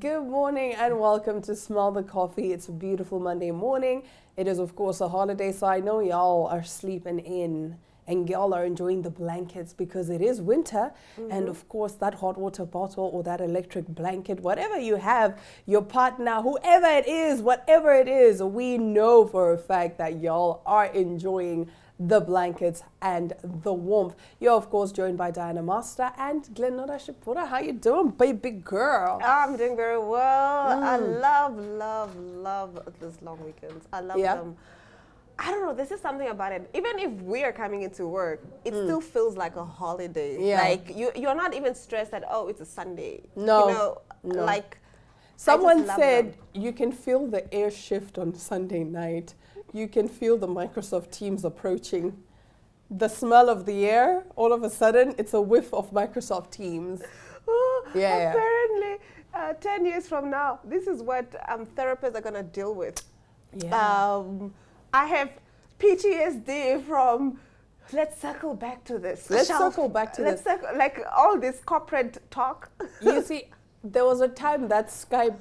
Good morning and welcome to Smell the Coffee. It's a beautiful Monday morning. It is, of course, a holiday, so I know y'all are sleeping in and y'all are enjoying the blankets because it is winter. And of course, that hot water bottle or that electric blanket, whatever you have, your partner, whoever it is, whatever it is, we know for a fact that y'all are enjoying the blankets and the warmth. You're of course joined by Diana Master and Glenoda Shipura. How you doing, baby girl? I'm doing very well. I love these long weekends. I love them. I don't know, this is something about it. Even if we are coming into work, it still feels like a holiday. Yeah. Like you're not even stressed that, oh, it's a Sunday. No, You know, no. like Someone love said them. you can feel the air shift on Sunday night. You can feel the Microsoft Teams approaching. The smell of the air, all of a sudden, it's a whiff of Microsoft Teams. Yeah. Apparently, 10 years from now, this is what therapists are going to deal with. Yeah. I have PTSD from, let's circle back to this. Let's circle back to this. Like all this corporate talk. You see, there was a time that Skype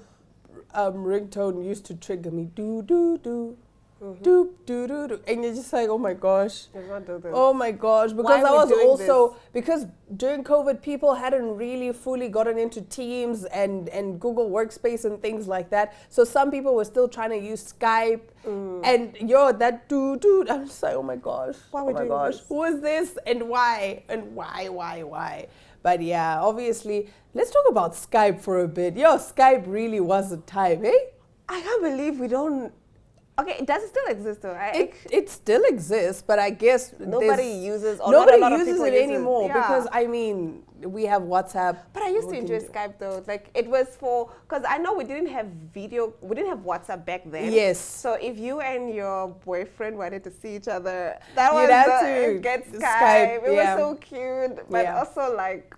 ringtone used to trigger me. Do, do, do. Doop, doo, doo, doo. And you're just like, oh my gosh. Oh my gosh. Because Why I are we was doing also, this? because during COVID, people hadn't really fully gotten into Teams and Google Workspace and things like that. So some people were still trying to use Skype. And that doo, doo. I'm just like, oh my gosh. Why are oh we my doing gosh. this? Who is this? And why? And why? But yeah, obviously, let's talk about Skype for a bit. Yo, Skype really was a time, eh? I can't believe we don't. Okay, does it still exist though? It still exists, but I guess Nobody there's- uses or nobody not a lot of uses people it use anymore Yeah. because I mean we have WhatsApp. But I used to we can enjoy do- Skype though. Like it was for, because I know we didn't have WhatsApp back then. Yes. So if you and your boyfriend wanted to see each other, that You'd was have to get Skype. Skype, It yeah. was so cute, but Yeah. also like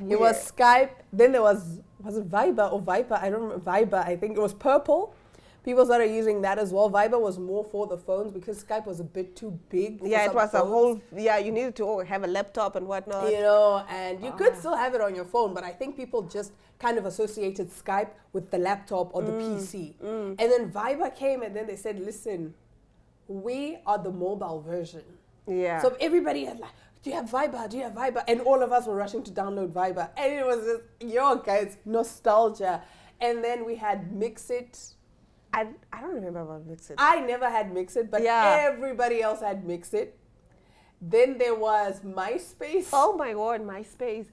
It was Skype. Then there was it Viber or Viper? I don't remember. Viber. I think it was Purple. People started using that as well. Viber was more for the phones because Skype was a bit too big. For Yeah, it some was a phones. whole. Yeah, you needed to have a laptop and whatnot. You know, and you could still have it on your phone, but I think people just kind of associated Skype with the laptop or the PC. And then Viber came and then they said, listen, we are the mobile version. Yeah. So everybody had like, do you have Viber? Do you have Viber? And all of us were rushing to download Viber. And it was just, yo, guys, nostalgia. And then we had Mixit. I don't remember about Mixit. I never had Mixit, but Yeah. everybody else had Mixit. Then there was MySpace. Oh my God, MySpace.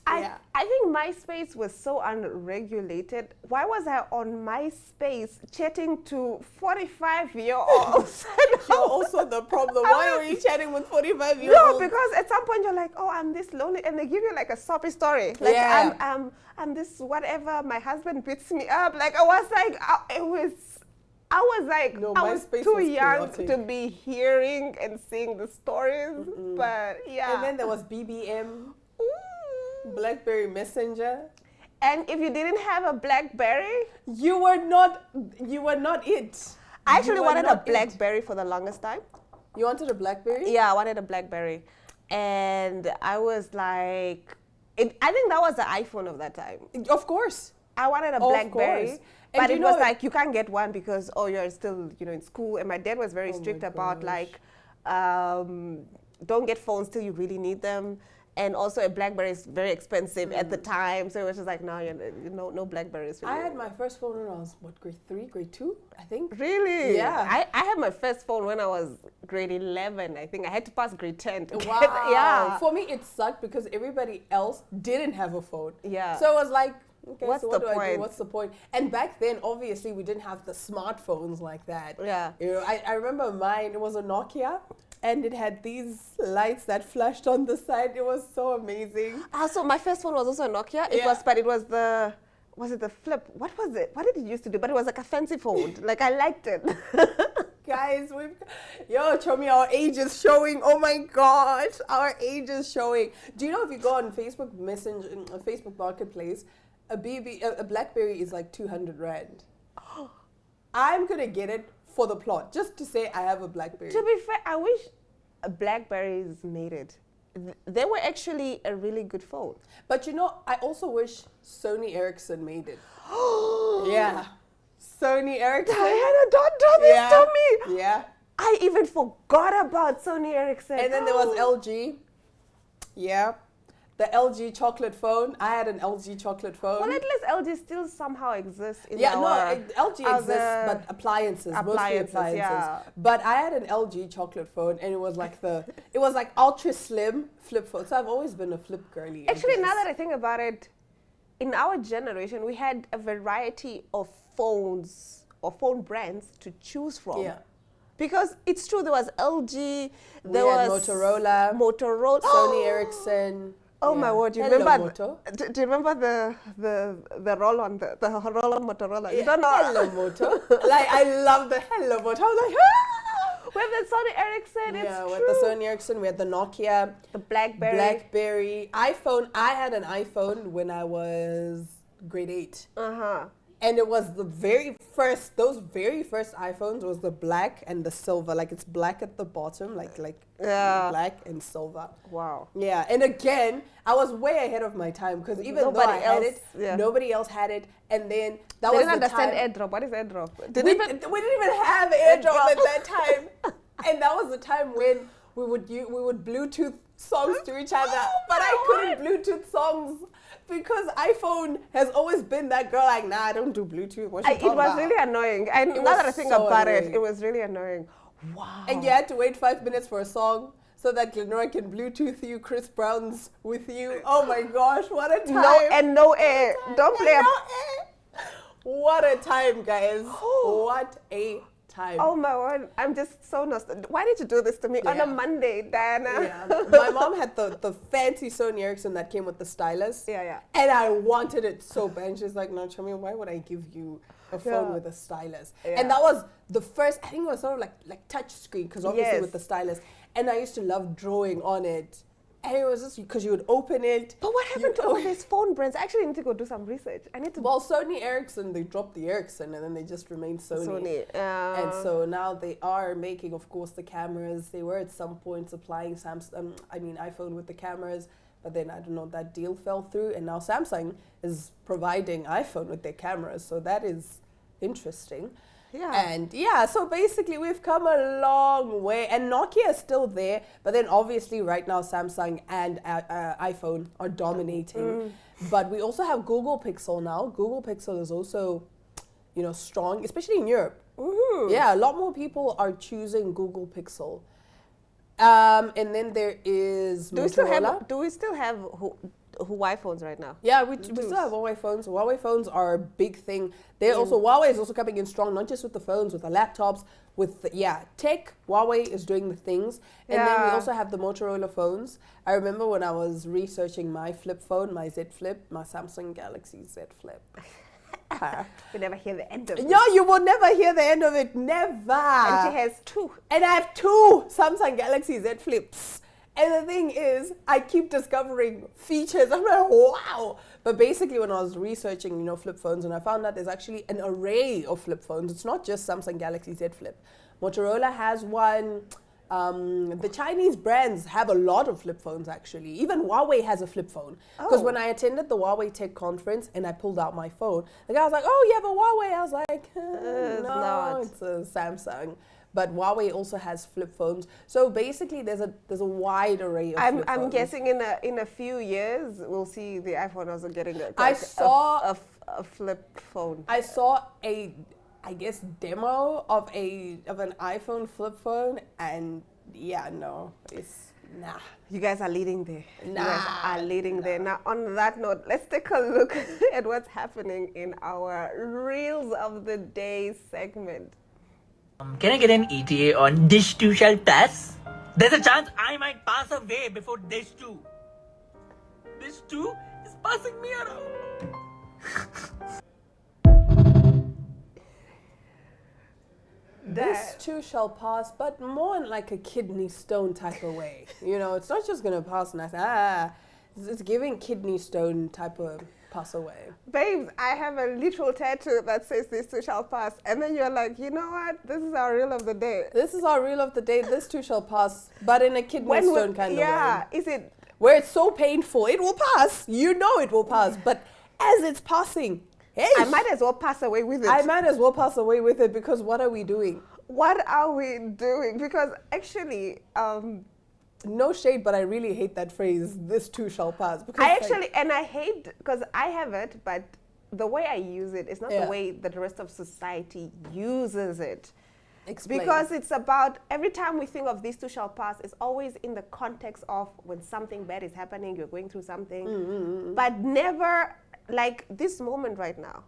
Yeah. I think MySpace was so unregulated. Why was I on MySpace chatting to 45-year-olds? You're also the problem. Why are you chatting with 45-year-olds? No, because at some point you're like, oh, I'm this lonely, and they give you like a soppy story. Like Yeah. I'm this whatever. My husband beats me up. Like I was like, I was MySpace too was young chaotic. to be hearing and seeing the stories. But yeah. And then there was BBM, Ooh. BlackBerry Messenger. And if you didn't have a BlackBerry, You were not it. I actually You were wanted a not it. BlackBerry for the longest time. You wanted a BlackBerry? Yeah, I wanted a BlackBerry, and I was like, I think that was the iPhone of that time. Of course. I wanted a Of BlackBerry, course. And but you it was know- like you can't get one because you're still in school, and my dad was very Oh my strict about gosh. like don't get phones till you really need them. And also a BlackBerry is very expensive at the time, so it was just like, no BlackBerries for I you. had my first phone when I was, grade 3, grade 2, I think? Really? Yeah. I had my first phone when I was grade 11, I think. I had to pass grade 10 to get Wow. yeah. For me, it sucked because everybody else didn't have a phone. Yeah. So it was like, okay, What's so what the do I do? point? What's the point? And back then, obviously, we didn't have the smartphones like that. Yeah. You know, I remember mine, it was a Nokia. And it had these lights that flashed on the side. It was so amazing. So my first phone was also a Nokia. Yeah. It was it the flip? What was it? What did it used to do? But it was like a fancy phone. Like I liked it. Guys, Chomi, our age is showing. Oh my gosh, our age is showing. Do you know if you go on Facebook Messenger, Facebook Marketplace, a BlackBerry is like 200 Rand. I'm gonna get it for the plot, just to say I have a BlackBerry. To be fair, I wish BlackBerries made it. they were actually a really good phone. But you know, I also wish Sony Ericsson made it. Yeah. Sony Ericsson. Diana, don't do this to me. Yeah. I even forgot about Sony Ericsson. And then there was LG. Yeah. The LG chocolate phone. I had an LG chocolate phone. Well, at least LG still somehow exists in Yeah, our LG exists, but appliances, mostly appliances. Yeah. But I had an LG chocolate phone, and it was like ultra slim flip phone. So I've always been a flip girly. Actually, now that I think about it, in our generation, we had a variety of phones or phone brands to choose from. Yeah. Because it's true, there was LG, there we had was Motorola, Sony Ericsson. Oh my word! Do you remember the roll on the roll on Motorola? You don't know. Hello Moto. Like I love the Hello Moto. I was like, ah! We have the Sony Ericsson. Yeah, it's with true. the Sony Ericsson, we had the Nokia, the BlackBerry, iPhone. I had an iPhone when I was grade 8. And it was the very first, those very first iPhones was the black and the silver. Like it's black at the bottom, like black and silver. Wow. Yeah, and again, I was way ahead of my time because even though I had it, nobody else had it. And then they didn't understand AirDrop. What is AirDrop? We didn't even have AirDrop at that time. And that was the time when we would Bluetooth songs to each other, but I couldn't Bluetooth songs. Because iPhone has always been that girl, like, nah, I don't do Bluetooth. What it was really annoying. And now that I think about it, it was really annoying. Wow. And you had to wait 5 minutes for a song so that Glenora can Bluetooth you Chris Brown's with you. Oh my gosh, what a time. No air. Don't play no air. What a time, guys. What a time. Oh my word, I'm just so nostalgic. Why did you do this to me on a Monday, Diana? Yeah. My mom had the fancy Sony Ericsson that came with the stylus. Yeah. And I wanted it so bad. And she's like, no, Chami, why would I give you a phone with a stylus? Yeah. And that was the first, I think it was sort of like touch screen, because obviously with the stylus. And I used to love drawing on it. And it was just because you would open it. But what happened to all these phone brands? I actually need to go do some research. I need to. Well, Sony Ericsson, they dropped the Ericsson and then they just remained Sony. And so now they are making, of course, the cameras. They were at some point supplying iPhone with the cameras. But then, I don't know, that deal fell through. And now Samsung is providing iPhone with their cameras. So that is interesting. Yeah. And so basically we've come a long way, and Nokia is still there, but then obviously right now Samsung and iPhone are dominating. But we also have Google Pixel now. Google Pixel is also, strong, especially in Europe. Yeah, a lot more people are choosing Google Pixel. And then there is Motorola. Do we still have Huawei phones right now? Yeah, we still have Huawei phones. Huawei phones are a big thing. Huawei is also coming in strong, not just with the phones, with the laptops, with tech. Huawei is doing the things. And then we also have the Motorola phones. I remember when I was researching my flip phone, my Z Flip, my Samsung Galaxy Z Flip. You never hear the end of it. No, you will never hear the end of it. Never. And she has 2. And I have 2 Samsung Galaxy Z Flips. And the thing is, I keep discovering features. I'm like, wow. But basically, when I was researching, flip phones, and I found out there's actually an array of flip phones. It's not just Samsung Galaxy Z Flip. Motorola has one. The Chinese brands have a lot of flip phones, actually. Even Huawei has a flip phone. Because when I attended the Huawei Tech Conference and I pulled out my phone, the guy was like, oh, you have a Huawei? I was like, no, it's a Samsung. But Huawei also has flip phones. So basically, there's a wide array of flip phones. I'm guessing in a few years, we'll see the iPhone also getting I saw a flip phone. I saw demo of an iPhone flip phone, and it's nah. You guys are leading there. You guys are leading there. Now, on that note, let's take a look at what's happening in our Reels of the Day segment. Can I get an ETA on Dish 2 shall pass? There's a chance I might pass away before Dish 2. Dish 2 is passing me around. This too shall pass, but more in like a kidney stone type of way. It's not just going to pass and it's giving kidney stone type of pass away. Babes, I have a literal tattoo that says this too shall pass. And then you're like, you know what? This is our reel of the day. This is our reel of the day. This too shall pass, but in a kidney stone kind of way. Yeah, is it? Where it's so painful, it will pass. You know it will pass, but as it's passing, hey, I might as well pass away with it. I might as well pass away with it, because what are we doing? What are we doing? Because actually, No shade, but I really hate that phrase, this too shall pass. Because I actually, and I hate, because I have it, but the way I use it is not Yeah. the way that the rest of society uses it. explain. Because it's about, every time we think of this too shall pass, it's always in the context of when something bad is happening, you're going through something, but never like this moment right now.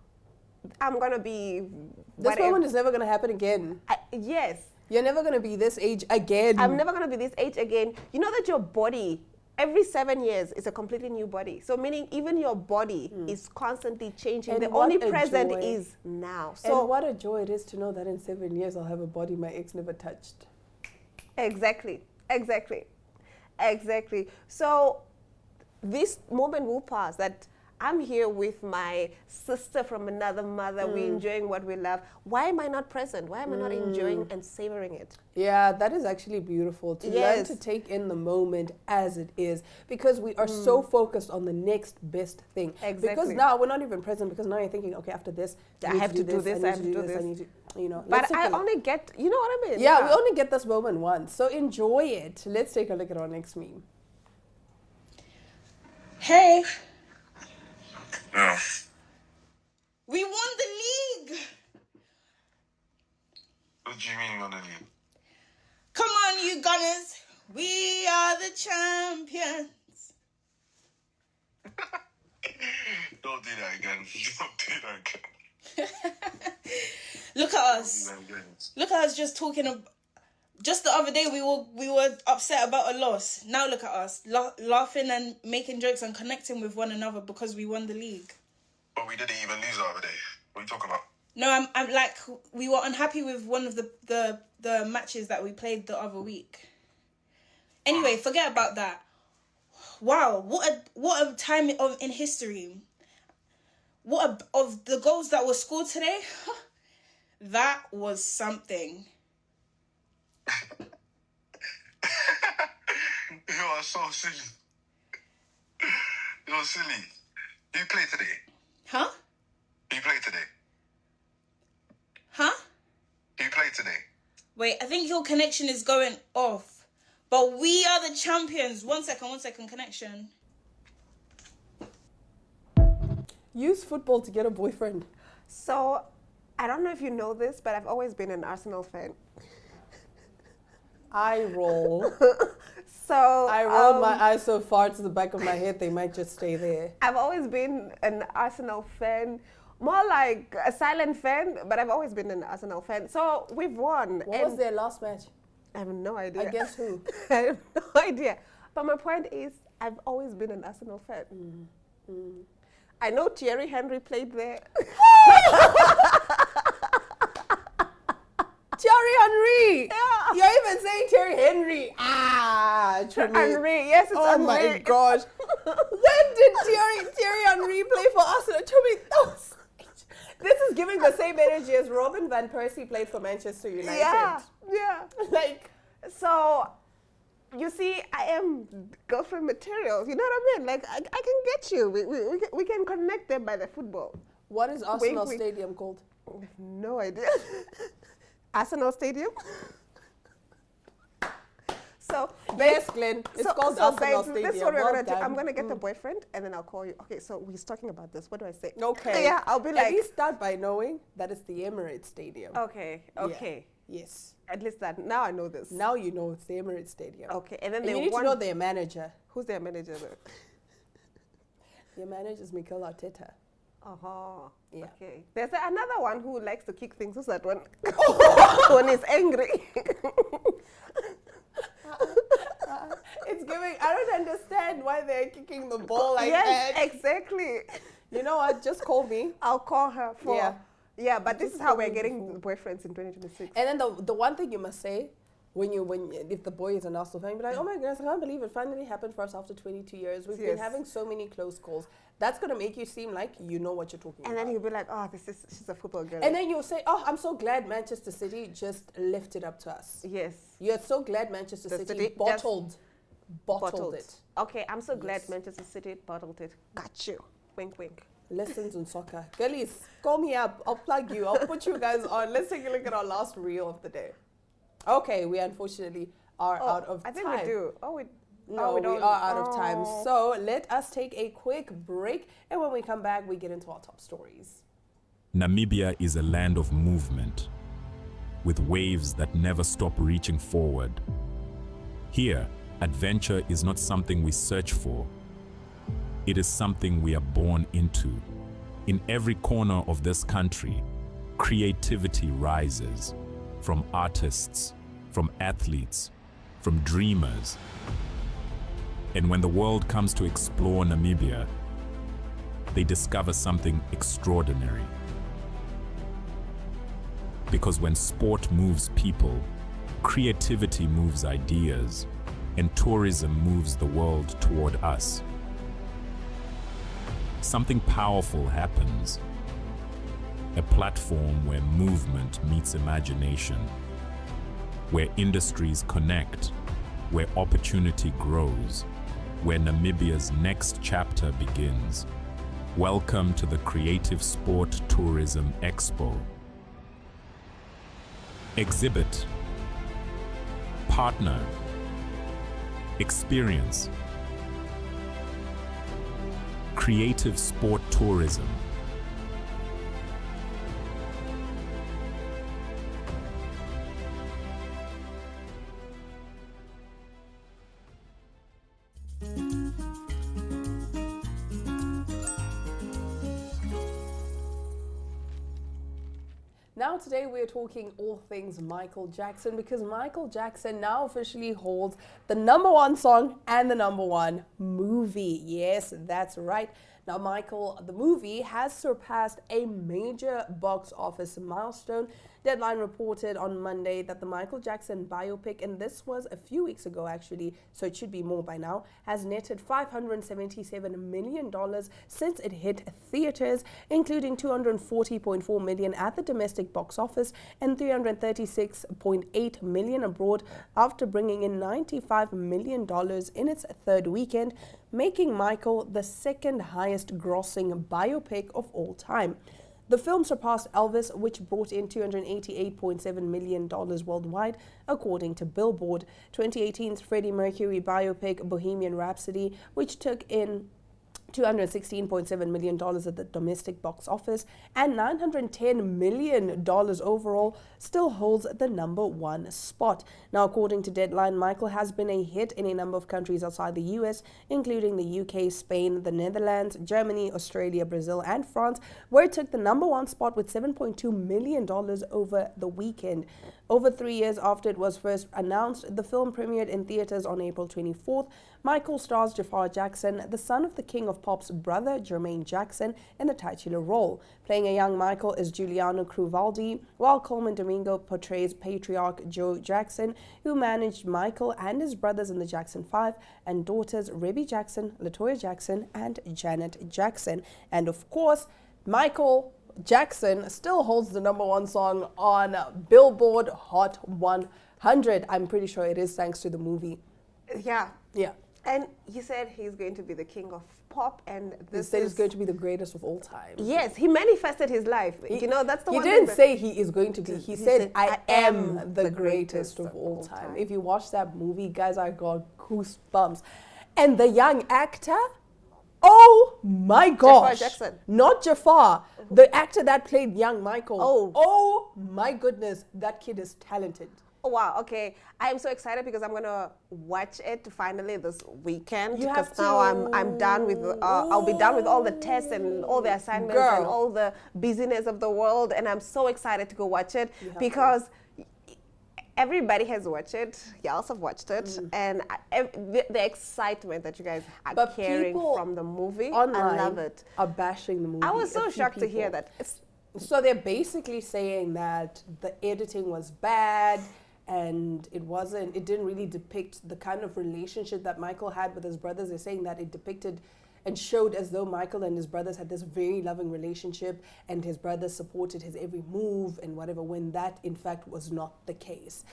I'm going to be... This whatever. moment is never going to happen again. Yes. You're never going to be this age again. I'm never going to be this age again. You know that your body, every 7 years, is a completely new body. So meaning even your body is constantly changing. And the what only a present joy. is now. And So what a joy it is to know that in 7 years I'll have a body my ex never touched. exactly. So this moment will pass, that I'm here with my sister from another mother. We're enjoying what we love. Why am I not present? Why am I not enjoying and savoring it? Yeah, that is actually beautiful, to learn Yes. to take in the moment as it is, because we are so focused on the next best thing. Because Exactly. now we're not even present, because now you're thinking, okay, after this, I have to do this, I have to do I this. need to, you know. But let's take I a look. only get, you know what I mean? Yeah, we only get this moment once, so enjoy it. Let's take a look at our next meme. Hey, Yeah. we won the league. What do you mean on the league? Come on, you Gunners. We are the champions. Don't do that again. Don't do that again. Look at us. Don't do that again. Look at us just talking. Just the other day, we were upset about a loss. Now look at us, laughing and making jokes and connecting with one another because we won the league. But we didn't even lose the other day. What are you talking about? No, I'm like, we were unhappy with one of the matches that we played the other week. Anyway, forget about that. Wow, what a time in history. Of the goals that were scored today, that was something. You are so silly. You're silly. You played today. Huh? You played today. Huh? You played today. Wait, I think your connection is going off. But we are the champions. One second, connection. Use football to get a boyfriend. So, I don't know if you know this, but I've always been an Arsenal fan. I roll. So I roll my eyes so far to the back of my head, they might just stay there. I've always been an Arsenal fan, more like a silent fan, but I've always been an Arsenal fan. So we've won. What was their last match? I have no idea. Against who? I have no idea. But my point is, I've always been an Arsenal fan. I know Thierry Henry played there. Thierry Henry! Yeah. You're even saying Thierry Henry. Henry, yes, it's Oh Henry. my gosh. When did Thierry Henry play for Arsenal? This is giving the same energy as Robin Van Persie played for Manchester United. Yeah. Like, So, you see, I am girlfriend material. You know what I mean? Like, I can get you. We can connect them by the football. what is Arsenal wink. Stadium called? I have no idea. Arsenal Stadium? So, Yes, Glenn. It's called Arsenal babes, Stadium. this is what we're Well gonna do. done. I'm gonna get the boyfriend and then I'll call you. Okay, so we're talking about this. What do I say? Okay. Yeah, I'll be At like, least start by knowing that it's the Emirates Stadium. okay. Yeah. Yes. At least that, now I know this. Now you know it's the Emirates Stadium. Okay, and then And they you need won. to know their manager. Who's their manager though? Their manager is Mikel Arteta. Uh-huh. Yeah. Okay. There's another one who likes to kick things. Who's that one? When he's angry. It's giving. I don't understand why they're kicking the ball like yes, that. exactly. You know what? Just call me. I'll call her for. Yeah. But this Just is how call we're me getting before. boyfriends in 2026. And then the one thing you must say, If the boy is an Arsenal fan, you'll be like, oh my goodness, I can't believe it finally happened for us after 22 years. We've been having so many close calls. That's going to make you seem like you know what you're talking about. And then you'll be like, oh, she's a football girl. And then you'll say, oh, I'm so glad Manchester City just left it up to us. Yes. You're so glad Manchester City bottled it. Okay, I'm so glad Manchester City bottled it. Got you. Wink, wink. Lessons in soccer. Girlies, call me up. I'll plug you. I'll put you guys on. Let's take a look at our last reel of the day. Okay, we unfortunately are out of time. I think we do. We are out of time. So let us take a quick break. And when we come back, we get into our top stories. Namibia is a land of movement, with waves that never stop reaching forward. Here, adventure is not something we search for. It is something we are born into. In every corner of this country, creativity rises. From artists, from athletes, from dreamers. And when the world comes to explore Namibia, they discover something extraordinary. Because when sport moves people, creativity moves ideas, and tourism moves the world toward us. Something powerful happens. A platform where movement meets imagination, where industries connect, where opportunity grows, where Namibia's next chapter begins. Welcome to the Creative Sport Tourism Expo. Exhibit, partner, experience. Creative Sport Tourism. Now today we're talking all things Michael Jackson, because Michael Jackson now officially holds the #1 song and the #1 movie. Yes, that's right. Now Michael, the movie, has surpassed a major box office milestone. Deadline reported on Monday that the Michael Jackson biopic, and this was a few weeks ago actually, so it should be more by now, has netted $577 million since it hit theaters, including $240.4 million at the domestic box office and $336.8 million abroad, after bringing in $95 million in its third weekend, making Michael the second highest grossing biopic of all time. The film surpassed Elvis, which brought in $288.7 million worldwide, according to Billboard. 2018's Freddie Mercury biopic Bohemian Rhapsody, which took in $216.7 million at the domestic box office and $910 million overall, still holds the #1 spot. Now, according to Deadline, Michael has been a hit in a number of countries outside the US, including the UK, Spain, the Netherlands, Germany, Australia, Brazil, and France, where it took the #1 spot with $7.2 million over the weekend. Over 3 years after it was first announced, the film premiered in theaters on April 24th. Michael stars Jafar Jackson, the son of the King of Pop's brother, Jermaine Jackson, in the titular role. Playing a young Michael is Giuliano Cruvaldi, while Coleman Domingo portrays patriarch Joe Jackson, who managed Michael and his brothers in the Jackson 5, and daughters Rebby Jackson, Latoya Jackson, and Janet Jackson. And of course, Michael Jackson still holds the #1 song on Billboard Hot 100. I'm pretty sure it is thanks to the movie. Yeah. Yeah. And he said he's going to be the king of pop, and He said he's going to be the greatest of all time. Yes, he manifested his life. That's the He one didn't thing say he is going to be. He said, I am the greatest greatest of all time. If you watch that movie, guys, I got goosebumps. And the young actor, oh my gosh. Jafar Jackson. Not Jafar. The actor that played young Michael. Oh my goodness. That kid is talented. Oh, wow, okay. I'm so excited because I'm gonna watch it finally this weekend. You have because now I'm done with I'll be done with all the tests and all the assignments and all the busyness of the world, and I'm so excited to go watch it because everybody has watched it. Y'all have watched it, and the excitement that you guys are carrying from the movie, online I love it. Are bashing the movie. I was so shocked to hear that. So they're basically saying that the editing was bad, and it didn't really depict the kind of relationship that Michael had with his brothers. They're saying that it depicted and showed as though Michael and his brothers had this very loving relationship, and his brothers supported his every move and whatever, when that in fact was not the case.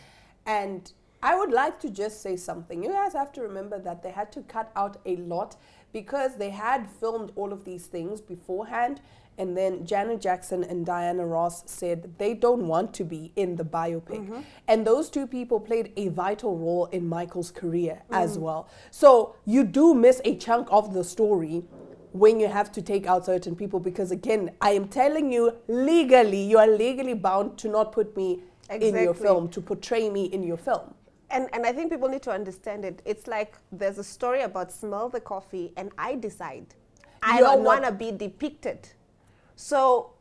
And I would like to just say something. You guys have to remember that they had to cut out a lot because they had filmed all of these things beforehand, and then Janet Jackson and Diana Ross said they don't want to be in the biopic. And those two people played a vital role in Michael's career as well. So you do miss a chunk of the story when you have to take out certain people, because again, I am telling you, legally, you are legally bound to not put me in your film, to portray me in your film. And I think people need to understand it. It's like there's a story about Smell the Coffee, and I decide I don't want to be depicted. So,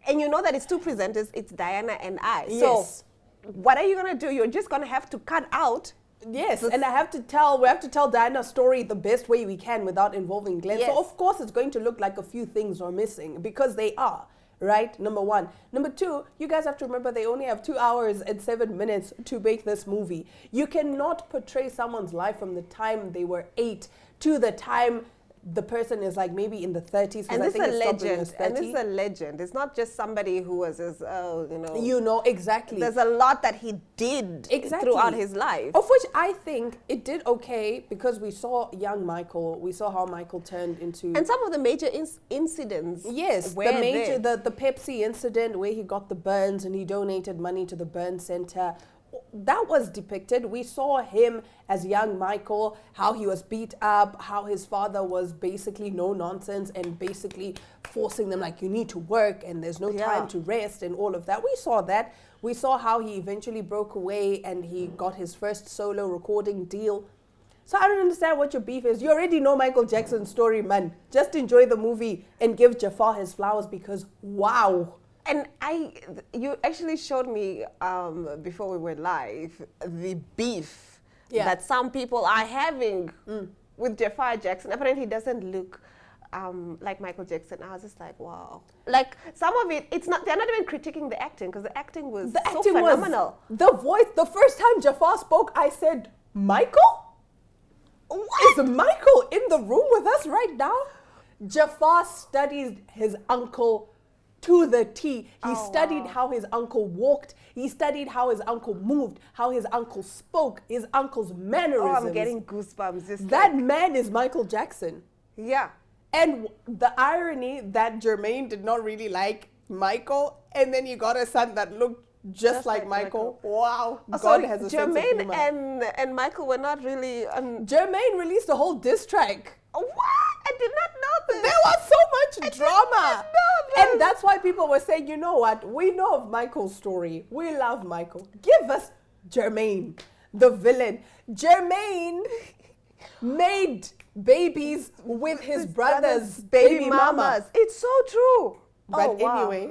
and you know that it's two presenters, it's Diana and I. Yes. So, what are you going to do? You're just going to have to cut out. Yes, and we have to tell Diana's story the best way we can without involving Glenn. Yes. So, of course, it's going to look like a few things are missing, because they are. Right? Number one. Number two, you guys have to remember they only have 2 hours and 7 minutes to make this movie. You cannot portray someone's life from the time they were 8 to the time the person is like maybe in the 30s. And this is a legend. And this is a legend. It's not just somebody who was as, You know, exactly. There's a lot that he did throughout his life. Of which I think it did okay, because we saw young Michael. We saw how Michael turned into... And some of the major incidents. Yes, the Pepsi incident where he got the burns and he donated money to the burn center. That was depicted. We saw him as young Michael, how he was beat up, how his father was basically no nonsense and basically forcing them like, you need to work and there's no time to rest and all of that. We saw that. We saw how he eventually broke away and he got his first solo recording deal. So I don't understand what your beef is. You already know Michael Jackson's story, man. Just enjoy the movie and give Jafar his flowers, because wow. And you actually showed me before we went live the beef that some people are having with Jafar Jackson. Apparently, he doesn't look like Michael Jackson. I was just like, wow. Like some of it, they're not even critiquing the acting, because the acting was so phenomenal. The voice. The first time Jafar spoke, I said, "Michael? Is Michael in the room with us right now?" Jafar studied his uncle to the T. He studied how his uncle walked. He studied how his uncle moved, how his uncle spoke, his uncle's mannerisms. Oh, I'm getting goosebumps. That man is Michael Jackson. Yeah. And the irony that Jermaine did not really like Michael, and then you got a son that looked just like Michael. Wow. God has a sense of humor. Jermaine and Michael were not really... Jermaine released a whole diss track. What? I did not know this. There was so much drama. And that's why people were saying, you know what? We know of Michael's story. We love Michael. Give us Jermaine, the villain. Jermaine made babies with his brother's baby mamas. It's so true. But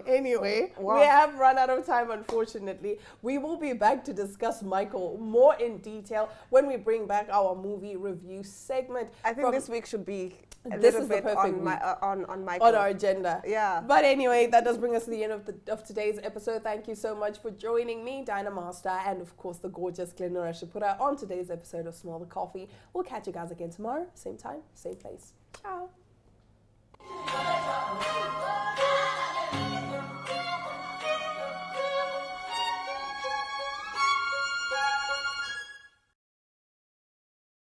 anyway, we have run out of time, unfortunately. We will be back to discuss Michael more in detail when we bring back our movie review segment. I think this week should be this is the perfect on Michael. On our agenda. Yeah. But anyway, that does bring us to the end of today's episode. Thank you so much for joining me, Dinah Master, and of course the gorgeous Glenora Shapura on today's episode of Small the Coffee. We'll catch you guys again tomorrow, same time, same place. Ciao.